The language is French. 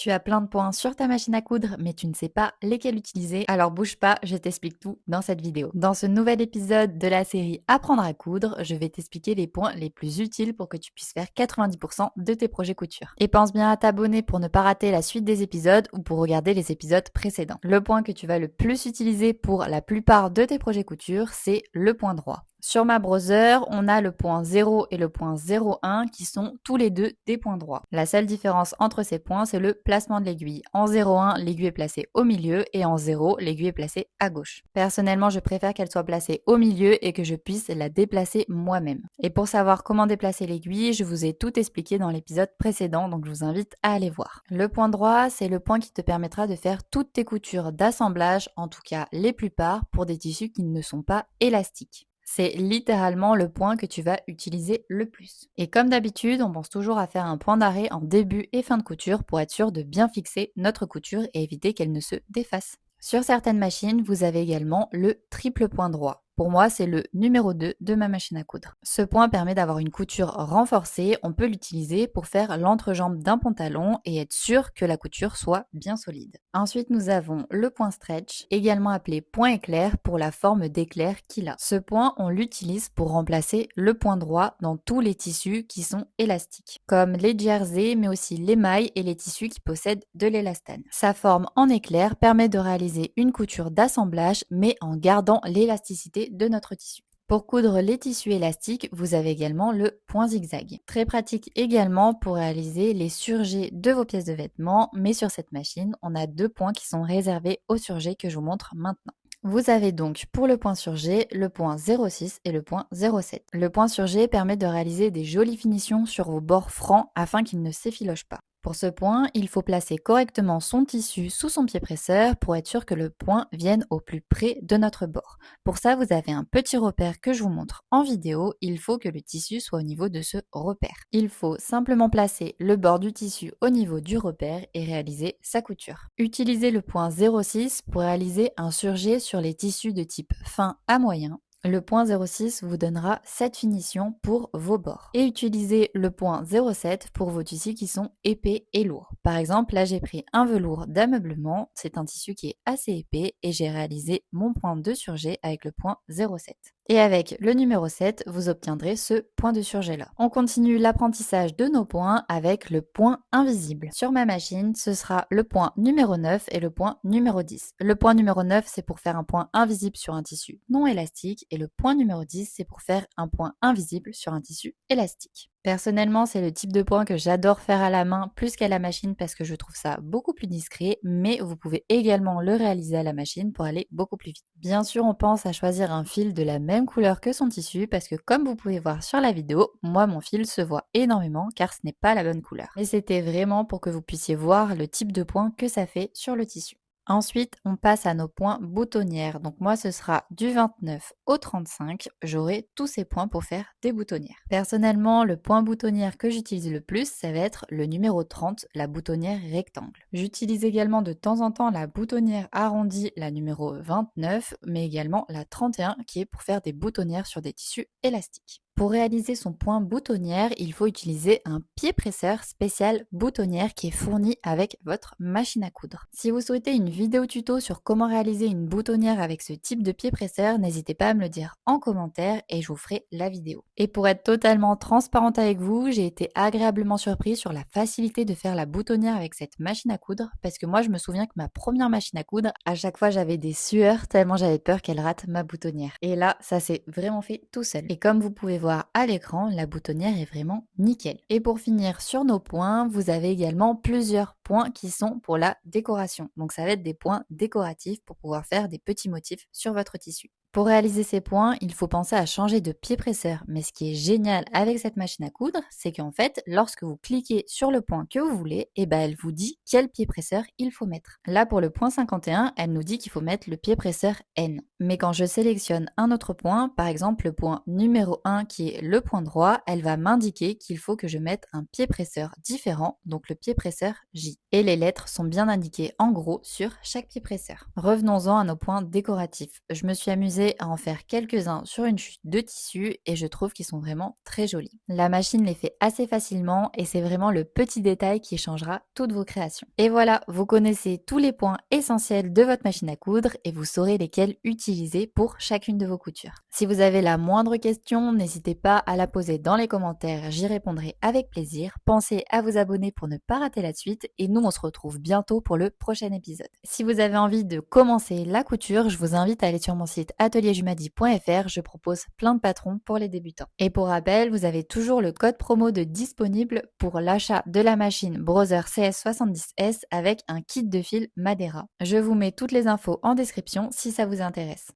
Tu as plein de points sur ta machine à coudre, mais tu ne sais pas lesquels utiliser. Alors bouge pas, je t'explique tout dans cette vidéo. Dans ce nouvel épisode de la série Apprendre à coudre, je vais t'expliquer les points les plus utiles pour que tu puisses faire 90% de tes projets couture. Et pense bien à t'abonner pour ne pas rater la suite des épisodes ou pour regarder les épisodes précédents. Le point que tu vas le plus utiliser pour la plupart de tes projets couture, c'est le point droit. Sur ma browser, on a le point 0 et le point 0,1 qui sont tous les deux des points droits. La seule différence entre ces points, c'est le placement de l'aiguille. En 0,1, l'aiguille est placée au milieu et en 0, l'aiguille est placée à gauche. Personnellement, je préfère qu'elle soit placée au milieu et que je puisse la déplacer moi-même. Et pour savoir comment déplacer l'aiguille, je vous ai tout expliqué dans l'épisode précédent, donc je vous invite à aller voir. Le point droit, c'est le point qui te permettra de faire toutes tes coutures d'assemblage, en tout cas les plupart, pour des tissus qui ne sont pas élastiques. C'est littéralement le point que tu vas utiliser le plus. Et comme d'habitude, on pense toujours à faire un point d'arrêt en début et fin de couture pour être sûr de bien fixer notre couture et éviter qu'elle ne se défasse. Sur certaines machines, vous avez également le triple point droit. Pour moi, c'est le numéro 2 de ma machine à coudre. Ce point permet d'avoir une couture renforcée. On peut l'utiliser pour faire l'entrejambe d'un pantalon et être sûr que la couture soit bien solide. Ensuite, nous avons le point stretch, également appelé point éclair pour la forme d'éclair qu'il a. Ce point, on l'utilise pour remplacer le point droit dans tous les tissus qui sont élastiques, comme les jerseys, mais aussi l'émail et les tissus qui possèdent de l'élastane. Sa forme en éclair permet de réaliser une couture d'assemblage, mais en gardant l'élasticité de notre tissu. Pour coudre les tissus élastiques, vous avez également le point zigzag. Très pratique également pour réaliser les surjets de vos pièces de vêtements, mais sur cette machine, on a deux points qui sont réservés aux surjets que je vous montre maintenant. Vous avez donc pour le point surjet, le point 0,6 et le point 0,7. Le point surjet permet de réaliser des jolies finitions sur vos bords francs afin qu'ils ne s'effilochent pas. Pour ce point, il faut placer correctement son tissu sous son pied presseur pour être sûr que le point vienne au plus près de notre bord. Pour ça, vous avez un petit repère que je vous montre en vidéo. Il faut que le tissu soit au niveau de ce repère. Il faut simplement placer le bord du tissu au niveau du repère et réaliser sa couture. Utilisez le point 0,6 pour réaliser un surjet sur les tissus de type fin à moyen. Le point 0,6 vous donnera cette finition pour vos bords. Et utilisez le point 0,7 pour vos tissus qui sont épais et lourds. Par exemple, là j'ai pris un velours d'ameublement, c'est un tissu qui est assez épais et j'ai réalisé mon point de surjet avec le point 0,7. Et avec le numéro 7, vous obtiendrez ce point de surjet là. On continue l'apprentissage de nos points avec le point invisible. Sur ma machine, ce sera le point numéro 9 et le point numéro 10. Le point numéro 9, c'est pour faire un point invisible sur un tissu non élastique et le point numéro 10, c'est pour faire un point invisible sur un tissu élastique. Personnellement, c'est le type de point que j'adore faire à la main plus qu'à la machine parce que je trouve ça beaucoup plus discret, mais vous pouvez également le réaliser à la machine pour aller beaucoup plus vite. Bien sûr, on pense à choisir un fil de la même couleur que son tissu parce que comme vous pouvez voir sur la vidéo, moi mon fil se voit énormément car ce n'est pas la bonne couleur. Et c'était vraiment pour que vous puissiez voir le type de point que ça fait sur le tissu. Ensuite, on passe à nos points boutonnières. Donc moi, ce sera du 29 au 35. J'aurai tous ces points pour faire des boutonnières. Personnellement, le point boutonnière que j'utilise le plus, ça va être le numéro 30, la boutonnière rectangle. J'utilise également de temps en temps la boutonnière arrondie, la numéro 29, mais également la 31 qui est pour faire des boutonnières sur des tissus élastiques. Pour réaliser son point boutonnière, il faut utiliser un pied presseur spécial boutonnière qui est fourni avec votre machine à coudre. Si vous souhaitez une vidéo tuto sur comment réaliser une boutonnière avec ce type de pied presseur, n'hésitez pas à me le dire en commentaire et je vous ferai la vidéo. Et pour être totalement transparente avec vous, j'ai été agréablement surprise sur la facilité de faire la boutonnière avec cette machine à coudre parce que moi je me souviens que ma première machine à coudre, à chaque fois j'avais des sueurs tellement j'avais peur qu'elle rate ma boutonnière. Et là, ça s'est vraiment fait tout seul. Et comme vous pouvez voir à l'écran, la boutonnière est vraiment nickel. Et pour finir sur nos points, vous avez également plusieurs points qui sont pour la décoration. Donc ça va être des points décoratifs pour pouvoir faire des petits motifs sur votre tissu. Pour réaliser ces points, il faut penser à changer de pied presseur. Mais ce qui est génial avec cette machine à coudre, c'est qu'en fait, lorsque vous cliquez sur le point que vous voulez, elle vous dit quel pied presseur il faut mettre. Là, pour le point 51, elle nous dit qu'il faut mettre le pied presseur N. Mais quand je sélectionne un autre point, par exemple le point numéro 1 qui est le point droit, elle va m'indiquer qu'il faut que je mette un pied presseur différent, donc le pied presseur J. Et les lettres sont bien indiquées en gros sur chaque pied presseur. Revenons-en à nos points décoratifs. Je me suis amusée m'amuser à en faire quelques-uns sur une chute de tissu et je trouve qu'ils sont vraiment très jolis. La machine les fait assez facilement et c'est vraiment le petit détail qui changera toutes vos créations. Et voilà, vous connaissez tous les points essentiels de votre machine à coudre et vous saurez lesquels utiliser pour chacune de vos coutures. Si vous avez la moindre question, n'hésitez pas à la poser dans les commentaires, j'y répondrai avec plaisir. Pensez à vous abonner pour ne pas rater la suite et nous on se retrouve bientôt pour le prochain épisode. Si vous avez envie de commencer la couture, je vous invite à aller sur mon site atelierjumadi.fr, je propose plein de patrons pour les débutants. Et pour rappel, vous avez toujours le code promo de disponible pour l'achat de la machine Brother CS70S avec un kit de fil Madeira. Je vous mets toutes les infos en description si ça vous intéresse.